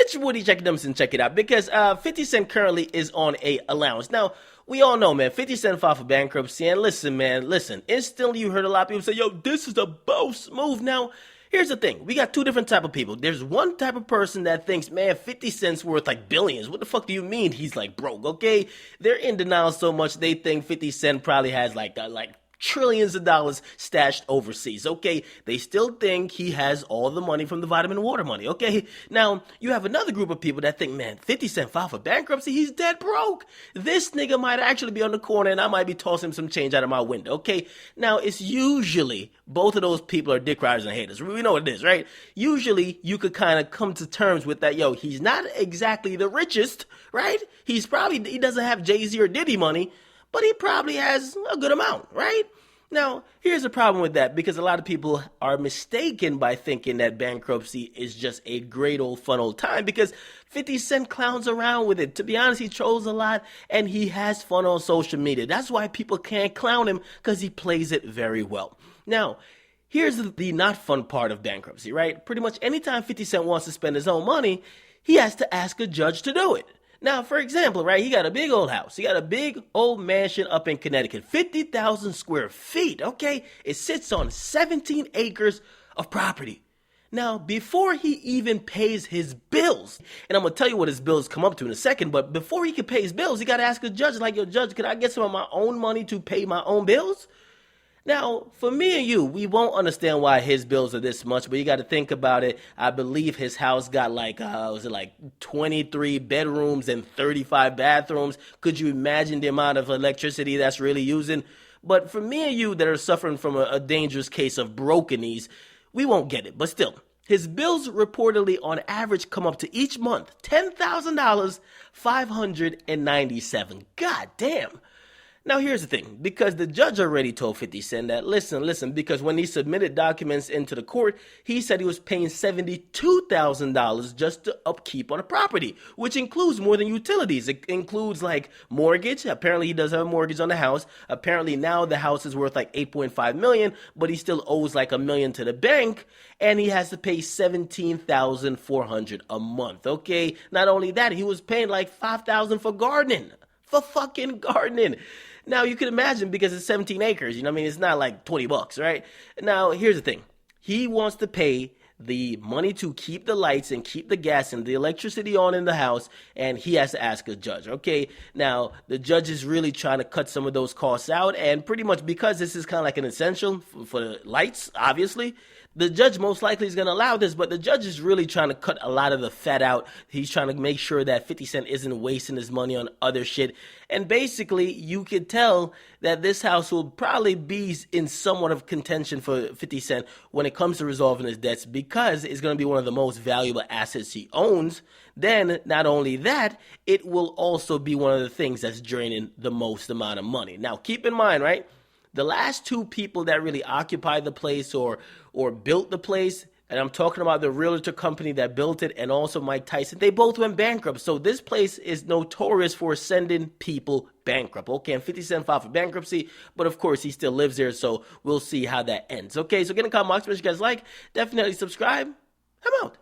It's your Woody Akademiks and check it out because 50 Cent currently is on a allowance. Now, we all know, man, 50 Cent filed for bankruptcy. And listen, man, instantly you heard a lot of people say, yo, this is the boss move. Now, here's the thing. We got two different type of people. There's one type of person that thinks, man, 50 Cent's worth like billions. What the fuck do you mean he's like broke, okay? They're in denial so much they think 50 Cent probably has like trillions of dollars stashed overseas, okay? They still think he has all the money from the vitamin water money, okay? Now, you have another group of people that think, man, 50 Cent filed for bankruptcy, he's dead broke. This nigga might actually be on the corner and I might be tossing some change out of my window, okay? Now, it's usually both of those people are dick riders and haters. We know what it is, right? Usually, you could kind of come to terms with that, yo, he's not exactly the richest, right? He doesn't have Jay-Z or Diddy money, but he probably has a good amount, right? Now, here's the problem with that, because a lot of people are mistaken by thinking that bankruptcy is just a great old fun old time, because 50 Cent clowns around with it. To be honest, he trolls a lot, and he has fun on social media. That's why people can't clown him, because he plays it very well. Now, here's the not fun part of bankruptcy, right? Pretty much anytime 50 Cent wants to spend his own money, he has to ask a judge to do it. Now, for example, right, he got a big old house. He got a big old mansion up in Connecticut, 50,000 square feet, okay? It sits on 17 acres of property. Now, before he even pays his bills, and I'm going to tell you what his bills come up to in a second, but before he can pay his bills, he got to ask a judge, like, yo, judge, can I get some of my own money to pay my own bills? Now, for me and you, we won't understand why his bills are this much, but you got to think about it. I believe his house got like 23 bedrooms and 35 bathrooms. Could you imagine the amount of electricity that's really using? But for me and you that are suffering from a dangerous case of broken knees, we won't get it. But still, his bills reportedly on average come up to each month, $10,000, $597. God damn. Now, here's the thing, because the judge already told 50 Cent that, listen, because when he submitted documents into the court, he said he was paying $72,000 just to upkeep on a property, which includes more than utilities. It includes, like, mortgage. Apparently, he does have a mortgage on the house. Apparently, now the house is worth, like, $8.5 million, but he still owes, like, $1 million to the bank, and he has to pay $17,400 a month, okay? Not only that, he was paying, like, $5,000 for gardening. For fucking gardening. Now, you can imagine, because it's 17 acres, you know what I mean? It's not like $20, right? Now, here's the thing. He wants to pay the money to keep the lights and keep the gas and the electricity on in the house, and he has to ask a judge, okay? Now, the judge is really trying to cut some of those costs out, and pretty much because this is kind of like an essential for the lights, obviously, the judge most likely is going to allow this, but the judge is really trying to cut a lot of the fat out. He's trying to make sure that 50 Cent isn't wasting his money on other shit. And basically, you could tell that this house will probably be in somewhat of contention for 50 Cent when it comes to resolving his debts, because it's going to be one of the most valuable assets he owns. Then, not only that, it will also be one of the things that's draining the most amount of money. Now, keep in mind, right? The last two people that really occupied the place or built the place, and I'm talking about the realtor company that built it and also Mike Tyson, they both went bankrupt. So this place is notorious for sending people bankrupt. Okay, and 50 Cent filed for bankruptcy, but of course he still lives there, so we'll see how that ends. Okay, so get in the comment box, make sure you guys like, definitely subscribe. I'm out.